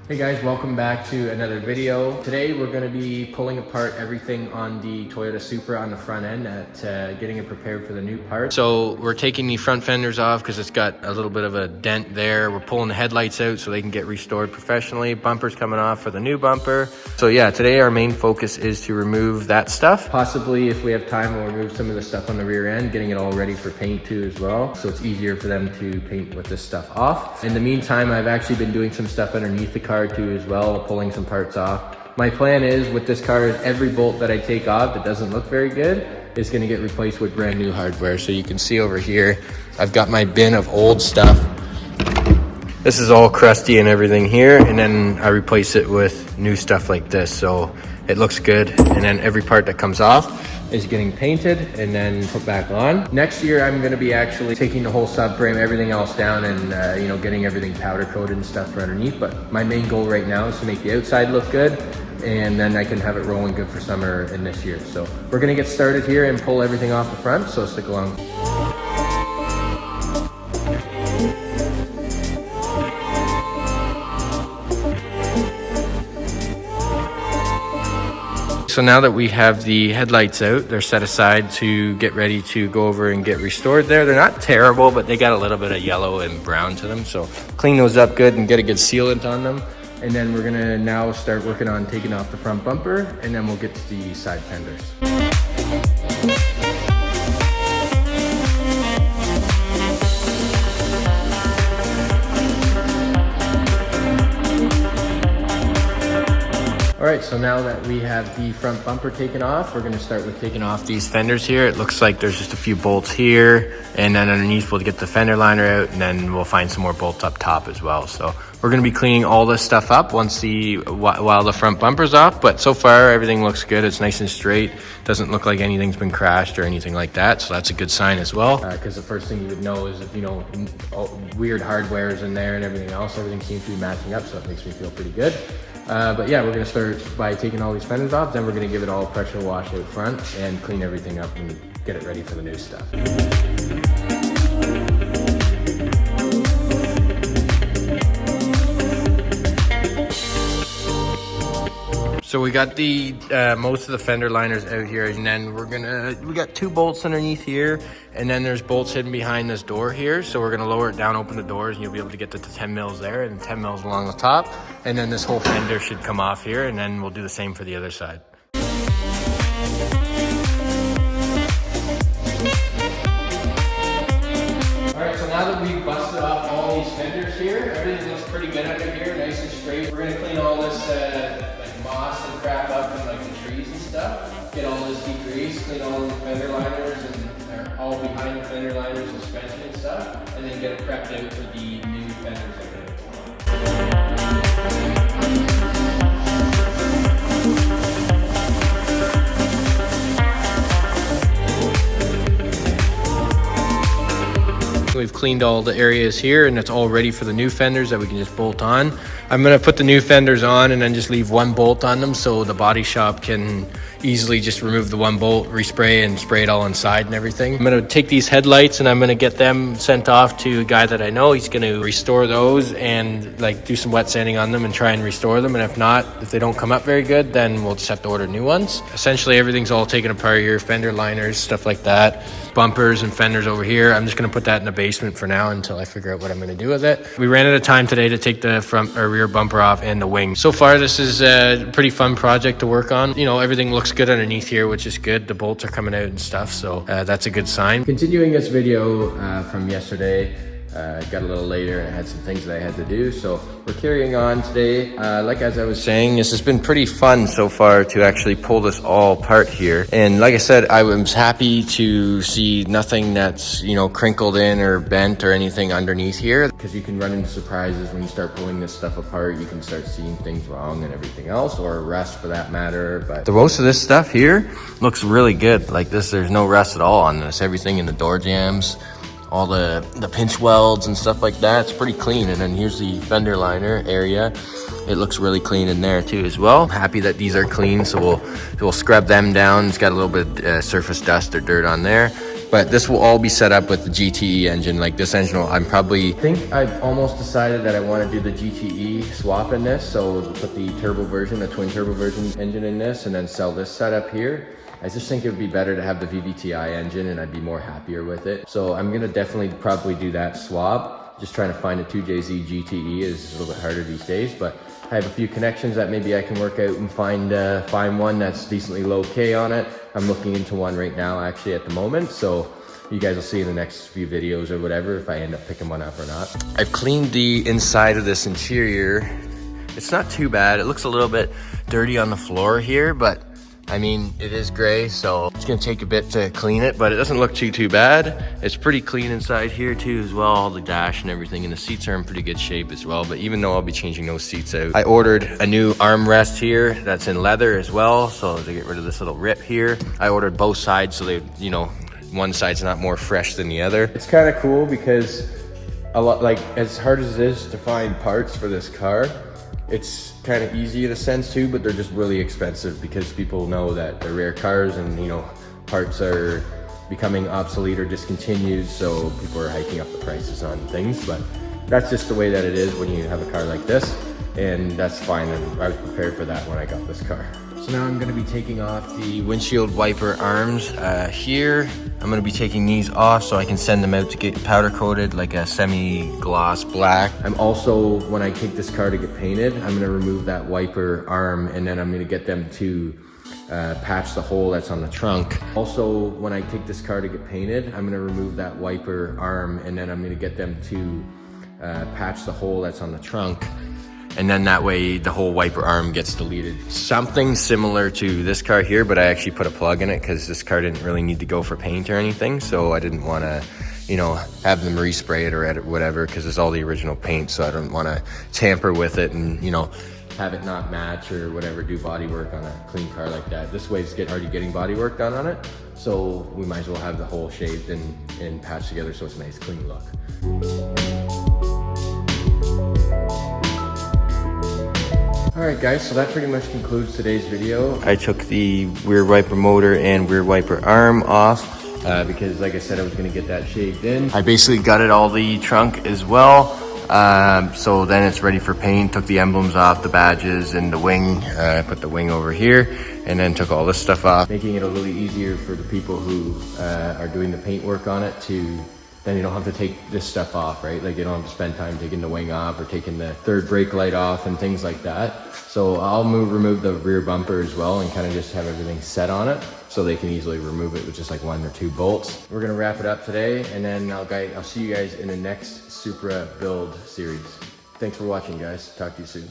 Hey guys, welcome back to another video. Today we're going to be pulling apart everything on the Toyota Supra on the front end at getting it prepared for the new part. So we're taking the front fenders off because it's got a little bit of a dent there. We're pulling the headlights out so they can get restored professionally. Bumper's coming off for the new bumper. So yeah, today our main focus is to remove that stuff. Possibly if we have time, we'll remove some of the stuff on the rear end, getting it all ready for paint too as well. So it's easier for them to paint with this stuff off. In the meantime, I've actually been doing some stuff underneath the car too as well, pulling some parts off. My plan is with this car is every bolt that I take off that doesn't look very good is going to get replaced with brand new hardware. So you can see over here, I've got my bin of old stuff. This is all crusty and everything here, and then I replace it with new stuff like this, so it looks good. And then every part that comes off is getting painted and then put back on. Next year, I'm gonna be actually taking the whole subframe, everything else down, and getting everything powder coated and stuff for underneath. But my main goal right now is to make the outside look good, and then I can have it rolling good for summer in this year. So we're gonna get started here and pull everything off the front, so stick along. So now that we have the headlights out, they're set aside to get ready to go over and get restored there. They're not terrible, but they got a little bit of yellow and brown to them. So clean those up good and get a good sealant on them. And then we're gonna now start working on taking off the front bumper, and then we'll get to the side fenders. All right, so now that we have the front bumper taken off, we're gonna start with taking off these fenders here. It looks like there's just a few bolts here, and then underneath we'll get the fender liner out, and then we'll find some more bolts up top as well. So we're gonna be cleaning all this stuff up while the front bumper's off, but so far everything looks good. It's nice and straight. Doesn't look like anything's been crashed or anything like that, so that's a good sign as well. Because the first thing you would know is if, weird hardware is in there and everything else, everything seems to be matching up, so it makes me feel pretty good. But yeah, we're gonna start by taking all these fenders off, then we're gonna give it all a pressure wash out front and clean everything up and get it ready for the new stuff. So we got the most of the fender liners out here, and then we got two bolts underneath here, and then there's bolts hidden behind this door here. So we're gonna lower it down, open the doors, and you'll be able to get to the 10 mils there and 10 mils along the top. And then this whole fender should come off here, and then we'll do the same for the other side. All right, so now that we've busted off all these fenders here, everything looks pretty good under here, nice and straight. We're gonna clean all this moss and crap up and the trees and stuff. Get all this degreased, clean all the fender liners and they're all behind the fender liners, suspension and stuff, and then get it prepped out for the new fenders that are going to go on. We've cleaned all the areas here and it's all ready for the new fenders that we can just bolt on. I'm gonna put the new fenders on and then just leave one bolt on them so the body shop can easily just remove the one bolt, respray and spray it all inside and everything. I'm gonna take these headlights and I'm gonna get them sent off to a guy that I know. He's gonna restore those and do some wet sanding on them and try and restore them. And if not, if they don't come up very good, then we'll just have to order new ones. Essentially everything's all taken apart here, fender liners, stuff like that, bumpers and fenders over here. I'm just gonna put that in the basement for now until I figure out what I'm gonna do with it. We ran out of time today to take the front or rear bumper off and the wing. So far, this is a pretty fun project to work on. Everything looks good underneath here, which is good. The bolts are coming out and stuff, so that's a good sign. Continuing this video from yesterday, got a little later and I had some things that I had to do, so we're carrying on today. As I was saying, this has been pretty fun so far to actually pull this all apart here. And like I said, I was happy to see nothing that's, crinkled in or bent or anything underneath here, because you can run into surprises when you start pulling this stuff apart. You can start seeing things wrong and everything else, or rust for that matter. But the most of this stuff here looks really good. Like this, there's no rust at all on this. Everything in the door jambs, all the pinch welds and stuff like that, it's pretty clean. And then here's the fender liner area. It looks really clean in there too as well. I'm happy that these are clean, so we'll scrub them down. It's got a little bit of surface dust or dirt on there. But this will all be set up with the GTE engine. Like this engine will, I think I've almost decided that I want to do the GTE swap in this. So put the turbo version, the twin turbo version engine in this, and then sell this setup here. I just think it would be better to have the VVTi engine, and I'd be more happier with it. So I'm gonna definitely probably do that swap. Just trying to find a 2JZ GTE is a little bit harder these days, but I have a few connections that maybe I can work out and find one that's decently low K on it. I'm looking into one right now actually at the moment, so you guys will see in the next few videos or whatever if I end up picking one up or not. I've cleaned the inside of this interior. It's not too bad. It looks a little bit dirty on the floor here, but I mean, it is gray, so it's gonna take a bit to clean it, but it doesn't look too bad. It's pretty clean inside here too as well, all the dash and everything, and the seats are in pretty good shape as well. But even though I'll be changing those seats out, I ordered a new armrest here that's in leather as well, so to get rid of this little rip here. I ordered both sides so they, you know, one side's not more fresh than the other. It's kind of cool because a lot, like as hard as it is to find parts for this car, it's kind of easy in a sense too, but they're just really expensive because people know that they're rare cars and, you know, parts are becoming obsolete or discontinued, so people are hiking up the prices on things. But that's just the way that it is when you have a car like this, and that's fine, and I was prepared for that when I got this car. So now I'm going to be taking off the windshield wiper arms here. I'm going to be taking these off so I can send them out to get powder coated like a semi-gloss black. I'm also, when I take this car to get painted, I'm going to remove that wiper arm, and then I'm going to get them to patch the hole that's on the trunk. Also, when I take this car to get painted, I'm going to remove that wiper arm, and then I'm going to get them to patch the hole that's on the trunk. And then that way the whole wiper arm gets deleted. Something similar to this car here, but I actually put a plug in it because this car didn't really need to go for paint or anything. So I didn't want to, you know, have them respray it or edit whatever, because it's all the original paint. So I don't want to tamper with it and, you know, have it not match or whatever, do body work on a clean car like that. This way it's already getting body work done on it. So we might as well have the whole shaved and patched together so it's a nice clean look. Alright guys, so that pretty much concludes today's video. I took the rear wiper motor and rear wiper arm off because like I said, I was going to get that shaved in. I basically gutted all the trunk as well. So then it's ready for paint. Took the emblems off, the badges and the wing. Put the wing over here and then took all this stuff off. Making it a little easier for the people who are doing the paint work on it to then you don't have to take this stuff off, right? Like you don't have to spend time taking the wing off or taking the third brake light off and things like that. So I'll remove the rear bumper as well and kind of just have everything set on it so they can easily remove it with just like 1 or 2 bolts. We're gonna wrap it up today, and then I'll see you guys in the next Supra build series. Thanks for watching, guys. Talk to you soon.